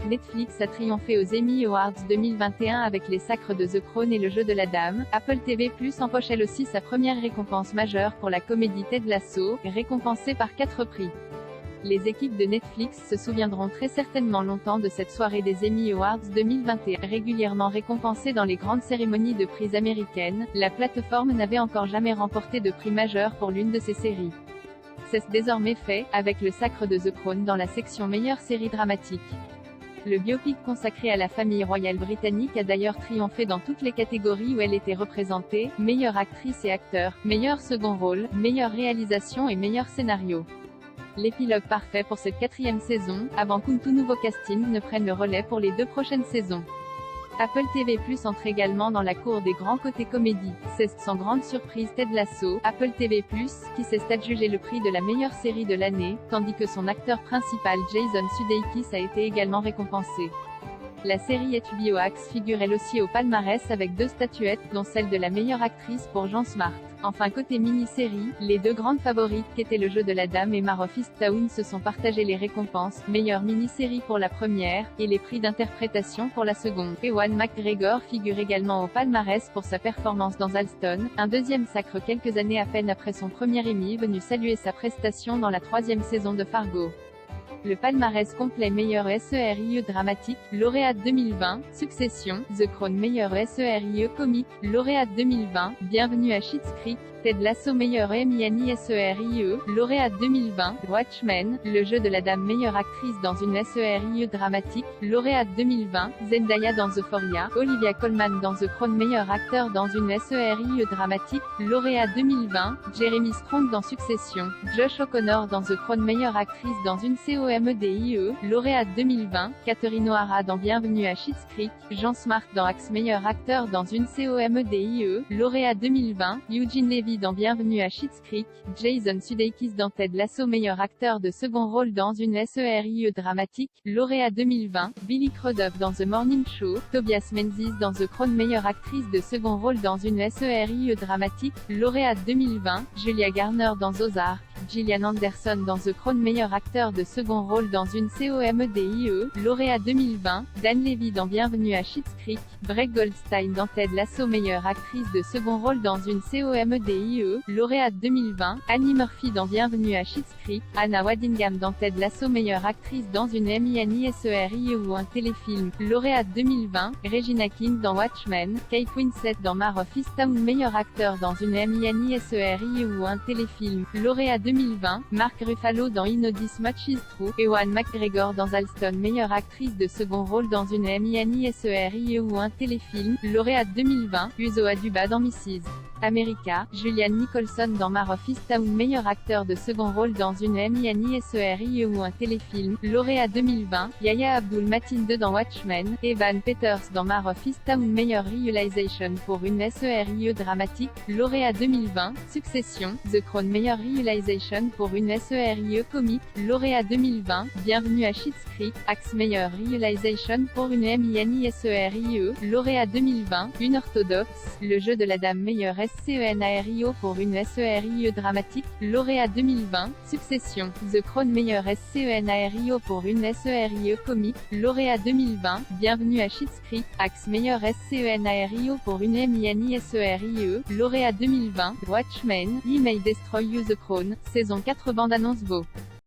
Netflix a triomphé aux Emmy Awards 2021 avec Les Sacres de The Crown et Le Jeu de la Dame. Apple TV+ empoche elle aussi sa première récompense majeure pour la comédie Ted Lasso, récompensée par 4 prix. Les équipes de Netflix se souviendront très certainement longtemps de cette soirée des Emmy Awards 2021. Régulièrement récompensée dans les grandes cérémonies de prix américaines, la plateforme n'avait encore jamais remporté de prix majeur pour l'une de ses séries. C'est désormais fait, avec Le Sacre de The Crown dans la section meilleure série dramatique. Le biopic consacré à la famille royale britannique a d'ailleurs triomphé dans toutes les catégories où elle était représentée, meilleure actrice et acteur, meilleur second rôle, meilleure réalisation et meilleur scénario. L'épilogue parfait pour cette 4e saison, avant qu'un tout nouveau casting ne prenne le relais pour les 2 prochaines saisons. Apple TV+ entre également dans la cour des grands côtés comédie. C'est sans grande surprise Ted Lasso, Apple TV+, qui s'est adjugé le prix de la meilleure série de l'année, tandis que son acteur principal Jason Sudeikis a été également récompensé. La série HBO Max figure elle aussi au palmarès avec 2 statuettes, dont celle de la meilleure actrice pour Jean Smart. Enfin côté mini-série, les 2 grandes favorites qu'étaient Le Jeu de la Dame et Mare of Easttown se sont partagées les récompenses, meilleure mini-série pour la première, et les prix d'interprétation pour la seconde. Ewan McGregor figure également au palmarès pour sa performance dans Alston, un 2e sacre quelques années à peine après son premier Emmy venu saluer sa prestation dans la 3e saison de Fargo. Le palmarès complet meilleur SERIE dramatique, lauréate 2020, Succession, The Crown meilleur SERIE comique, lauréate 2020, Bienvenue à Schitt's Creek, Ted Lasso meilleur Emmy SERIE, lauréate 2020, Watchmen, Le Jeu de la Dame meilleure actrice dans une SERIE dramatique, lauréate 2020, Zendaya dans Euphoria, Olivia Colman dans The Crown meilleur acteur dans une SERIE dramatique, lauréate 2020, Jeremy Strong dans Succession, Josh O'Connor dans The Crown meilleure actrice dans une COMEDIE, lauréate 2020, Catherine O'Hara dans Bienvenue à Schitt's Creek, Jean Smart dans Axe meilleur acteur dans une COMEDIE, lauréate 2020, Eugene Levy dans Bienvenue à Schitt's Creek, Jason Sudeikis dans Ted Lasso meilleur acteur de second rôle dans une SERIE dramatique, lauréat 2020, Billy Crudup dans The Morning Show, Tobias Menzies dans The Crown meilleure actrice de second rôle dans une SERIE dramatique, lauréate 2020, Julia Garner dans Ozark, Gillian Anderson dans The Crown meilleur acteur de second rôle dans une COMEDIE, lauréat 2020, Dan Levy dans Bienvenue à Schitt's Creek, Brett Goldstein dans Ted Lasso meilleure actrice de second rôle dans une COMEDIE, lauréate 2020, Annie Murphy dans Bienvenue à Schitt's Creek, Anna Waddingham dans Ted Lasso meilleure actrice dans une Emmy SERIE ou un téléfilm, lauréate 2020, Regina King dans Watchmen, Kate Winslet dans Mare of Easttown meilleur acteur dans une Emmy SERIE ou un téléfilm, lauréat 2020, Mark Ruffalo dans In This Much Is True, Ewan McGregor dans Alston meilleure actrice de second rôle dans une Emmy SERIE ou un téléfilm, lauréate 2020, Uzo Aduba dans Mrs. America, Julian Nicholson dans Mare of Easttown meilleur acteur de second rôle dans une Emmy SERIE ou un téléfilm, lauréat 2020, Yahya Abdul-Mateen II dans Watchmen, Evan Peters dans Mare of Easttown meilleure realization pour une SERIE dramatique, lauréat 2020, Succession, The Crown meilleure realization pour une SERIE comique, lauréat 2020, Bienvenue à Schitt's Creek, Axe meilleure realization pour une Emmy SERIE, lauréat 2020, Une orthodoxe, Le Jeu de la Dame meilleure SCENARIO pour une SERIE dramatique, lauréat 2020, Succession, The Crown meilleur SCENARIO pour une SERIE comique, lauréat 2020, Bienvenue à Schitt's Creek, Axe meilleur SCENARIO pour une Emmy SERIE, lauréat 2020, Watchmen, He May Destroy You The Crown, saison 4 bande-annonce Vaux.